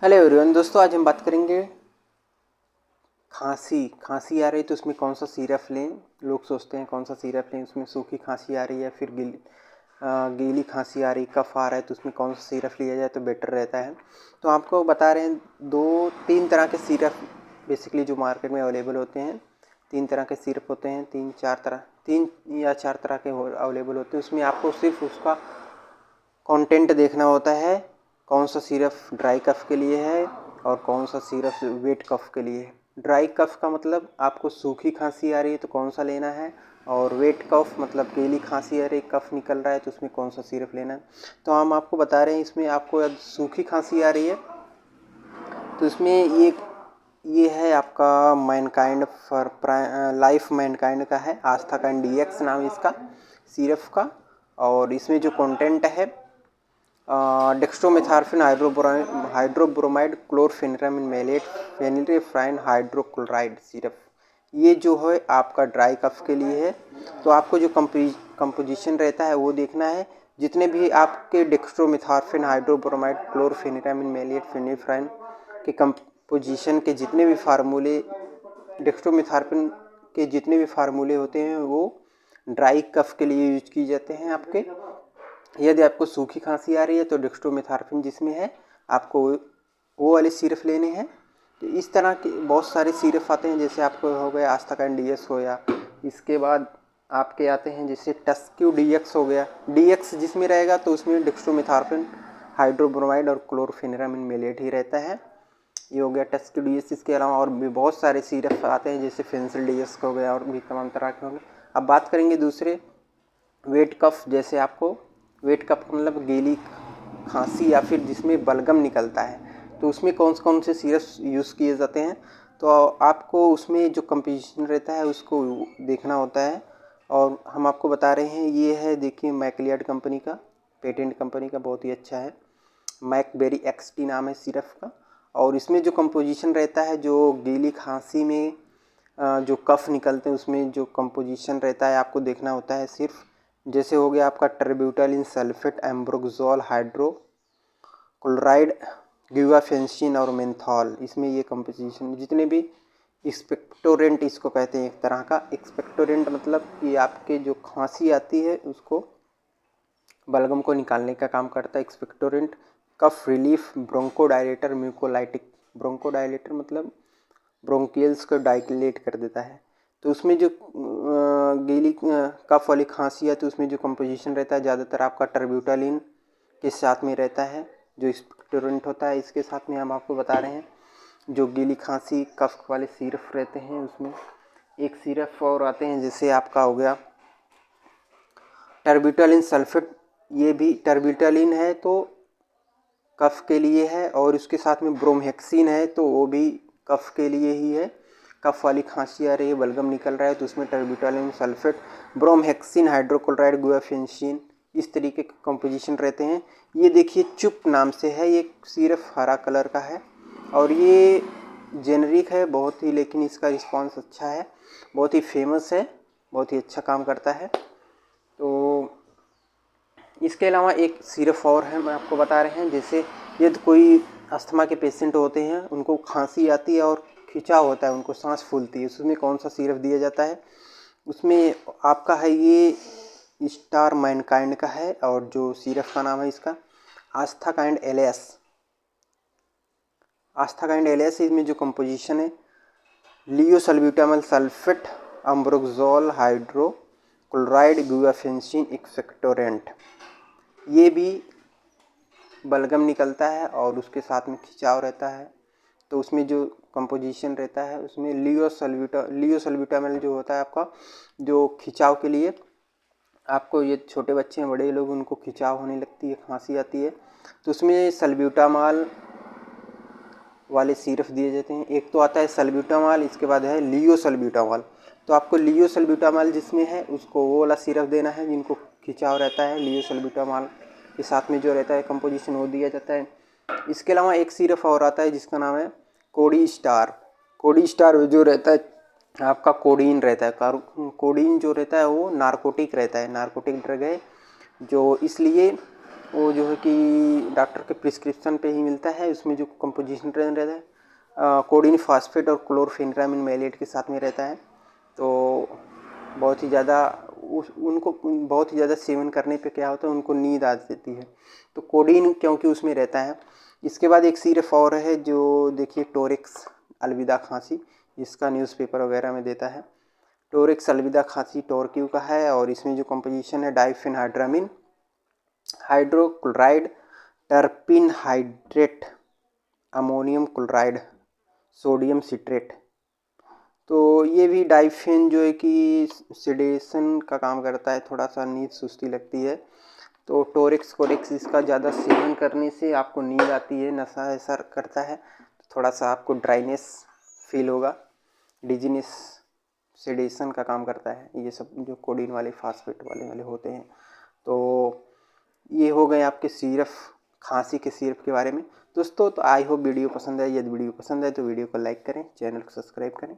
Hello everyone दोस्तों, आज हम बात करेंगे खांसी आ रही है तो उसमें कौन सा सिरप लें। लोग सोचते हैं कौन सा सिरप लें, उसमें सूखी खांसी आ रही है, फिर गीली खांसी आ रही, कफ आ रहा है तो उसमें कौन सा सिरप लिया जाए तो बेटर रहता है। तो आपको बता रहे हैं 2-3 तरह के सिरप बेसिकली जो मार्केट में अवेलेबल होते हैं। 3 तरह के सिरप होते हैं, 3 या 4 तरह के अवेलेबल होते हैं। उसमें आपको सिर्फ उसका कंटेंट देखना होता है, कौन सा सिरप ड्राई कफ के लिए है और कौन सा सिरप वेट कफ के लिए है। ड्राई कफ का मतलब आपको सूखी खांसी आ रही है तो कौन सा लेना है, और वेट कफ मतलब गीली खांसी आ रही है, कफ निकल रहा है तो उसमें कौन सा सिरप लेना है। तो हम आपको बता रहे हैं, इसमें आपको यदि सूखी खांसी आ रही है तो इसमें ये है आपका मैनकाइंड फॉर लाइफ मैनकाइंड का है, आस्था काइंड डीएक्स नाम है इसका सिरप का। और इसमें जो कंटेंट है डेक्स्ट्रोमेथार्फिन हाइड्रोब्रोमाइड क्लोरफेनिरामिन मेलेट फेनिलफ्राइन हाइड्रोक्लोराइड सिरप। ये जो है आपका ड्राई कफ के लिए है। तो आपको जो कंपोजिशन रहता है वो देखना है। जितने भी आपके डेक्स्ट्रोमेथार्फिन हाइड्रोब्रोमाइड क्लोरफेनिरामिन मेलेट फेनिलफ्राइन के कंपोजिशन के जितने भी फार्मूले, डेक्स्ट्रोमेथार्फिन के जितने भी फार्मूले होते हैं वो ड्राई कफ के लिए यूज किए जाते हैं आपके। यदि आपको सूखी खांसी आ रही है तो डेक्स्ट्रोमेथार्फिन जिसमें है आपको वो वाले सिरप लेने हैं। तो इस तरह के बहुत सारे सिरप आते हैं, जैसे आपको हो गया आस्थाकाइन डीएक्स हो गया, इसके बाद आपके आते हैं जैसे टस्क्यू डीएक्स हो गया। डीएक्स जिसमें रहेगा तो उसमें डेक्स्ट्रोमेथार्फिन हाइड्रोब्रोमाइड और क्लोरफेनिरामिन मेलेट ही रहता है। ये हो गया टस्क्यू डीएक्स। इसके अलावा और भी बहुत सारे सिरप आते हैं जैसे फेंसिल डीएक्स हो गया और भी तमाम तरह के होंगे। अब बात करेंगे दूसरे वेट कफ। जैसे आपको वेट कफ मतलब गीली खांसी या फिर जिसमें बलगम निकलता है तो उसमें कौन से सिरप यूज़ किए जाते हैं। तो आपको उसमें जो कंपोजिशन रहता है उसको देखना होता है। और हम आपको बता रहे हैं, ये है देखिए मैक्लियाड कंपनी का, पेटेंट कंपनी का, बहुत ही अच्छा है। मैकबेरी एक्सटी नाम है सिरप का। और इसमें जो कंपोजिशन रहता है, जो गीली खांसी में जो कफ निकलते हैं उसमें जो कंपोजिशन रहता है आपको देखना होता है सिर्फ। जैसे हो गया आपका टर्ब्यूटालिन सल्फेट, एम्ब्रोक्सोल हाइड्रोक्लोराइड, ग्यूवाफेंसिन और मेंथॉल। इसमें ये कंपोजिशन जितने भी एक्सपेक्टोरेंट इसको कहते हैं, एक तरह का एक्सपेक्टोरेंट मतलब कि आपके जो खांसी आती है उसको बलगम को निकालने का काम करता है एक्सपेक्टोरेंट। कफ रिलीफ, ब्रोंकोडायलेटर, म्यूकोलाइटिक। ब्रोंकोडायलेटर मतलब ब्रोंकियल्स को डायलेट कर देता है। तो उसमें जो गीली कफ वाली खांसी है तो उसमें जो कंपोजिशन रहता है ज़्यादातर आपका टर्ब्यूटालिन के साथ में रहता है, जो एक्सपेक्टोरेंट होता है। इसके साथ में हम आपको बता रहे हैं जो गीली खांसी कफ वाले सिरप रहते हैं उसमें एक सिरप और आते हैं, जैसे आपका हो गया टर्ब्यूटालिन सल्फेट। ये भी टर्ब्यूटालिन है तो कफ के लिए है, और उसके साथ में ब्रोमहेक्सिन है तो वो भी कफ के लिए ही है। कफ वाली खांसी आ रही है, बलगम निकल रहा है तो उसमें टर्ब्यूटालिन सल्फेट, ब्रोमहेक्सिन, हाइड्रोक्लोराइड, गुआफेंसिन, इस तरीके के कंपोजिशन रहते हैं। ये देखिए चुप नाम से है, ये सिर्फ हरा कलर का है और ये जेनरिक है बहुत ही, लेकिन इसका रिस्पांस अच्छा है, बहुत ही फेमस है, बहुत ही अच्छा काम करता है। तो इसके अलावा एक सिरप और है, मैं आपको बता रहे हैं, जैसे यदि कोई अस्थमा के पेशेंट होते हैं, उनको खांसी आती है और खिंचाव होता है, उनको सांस फूलती है, उसमें कौन सा सिरप दिया जाता है। उसमें आपका है ये स्टार मैनकाइंड का है, और जो सिरप का नाम है इसका आस्थाकाइंड एलएस। आस्थाकाइंड एलएस इसमें जो कंपोजिशन है लियोसल्ब्यूटामल सल्फेट, अम्ब्रोक्सोल हाइड्रोक्लोराइड, गुआफेंसिन एक्सपेक्टोरेंट। ये भी बलगम निकलता है और उसके साथ में खिंचाव रहता है, तो उसमें जो कंपोजिशन रहता है उसमें लियोसल्ब्यूटामल जो होता है आपका जो खिंचाव के लिए, आपको ये छोटे बच्चे हैं, बड़े लोग, उनको खिंचाव होने लगती है, खांसी आती है, तो उसमें सल्ब्यूटामॉल वाले सिरप दिए जाते हैं। एक तो आता है सल्ब्यूटामॉल, इसके बाद है लियोसल्ब्यूटामॉल। तो आपको लियोसल्ब्यूटामॉल जिसमें है उसको वो वाला सिरप देना है जिनको खिंचाव रहता है। लियोसल्ब्यूटामॉल के साथ में जो रहता है कंपोजिशन वो दिया जाता है। इसके अलावा एक सिरप और आता है जिसका नाम है कोडी स्टार। कोडी स्टार जो रहता है आपका कोडीन रहता है। कोडीन जो रहता है वो नारकोटिक रहता है, नारकोटिक ड्रग है, जो इसलिए वो जो है कि डॉक्टर के प्रिस्क्रिप्शन पे ही मिलता है। उसमें जो कंपोजिशन रहता है कोडीन फॉस्फेट और क्लोरफेनिरामिन मेलेट के साथ में रहता है। तो बहुत ही ज़्यादा उनको बहुत ही ज़्यादा सेवन करने पे क्या होता है, उनको नींद आ जाती है। तो कोडीन क्योंकि उसमें रहता है। इसके बाद एक सिरप और है जो देखिए टोरेक्स अलविदा खांसी, इसका न्यूज़पेपर वगैरह में देता है। टोरेक्स अलविदा खांसी टोरक्यू का है और इसमें जो कंपोजिशन है diphenhydramine, hydrochloride, terpin hydrate, ammonium chloride, sodium citrate. तो ये भी डाइफेन जो है कि सेडेशन का काम करता है, थोड़ा सा नींद सुस्ती लगती है। तो टोरेक्स कोरेक्स इसका ज़्यादा सेवन करने से आपको नींद आती है, नशा ऐसा करता है, थोड़ा सा आपको ड्राइनेस फील होगा, डिजीनेस, सेडेशन का काम करता है ये सब जो कोडीन वाले फास्फेट वाले होते हैं। तो ये हो गए आपके सिरप, खांसी के सिरप के बारे में दोस्तों। तो आई होप वीडियो पसंद है। यदि वीडियो पसंद है तो वीडियो को लाइक करें, चैनल को सब्सक्राइब करें।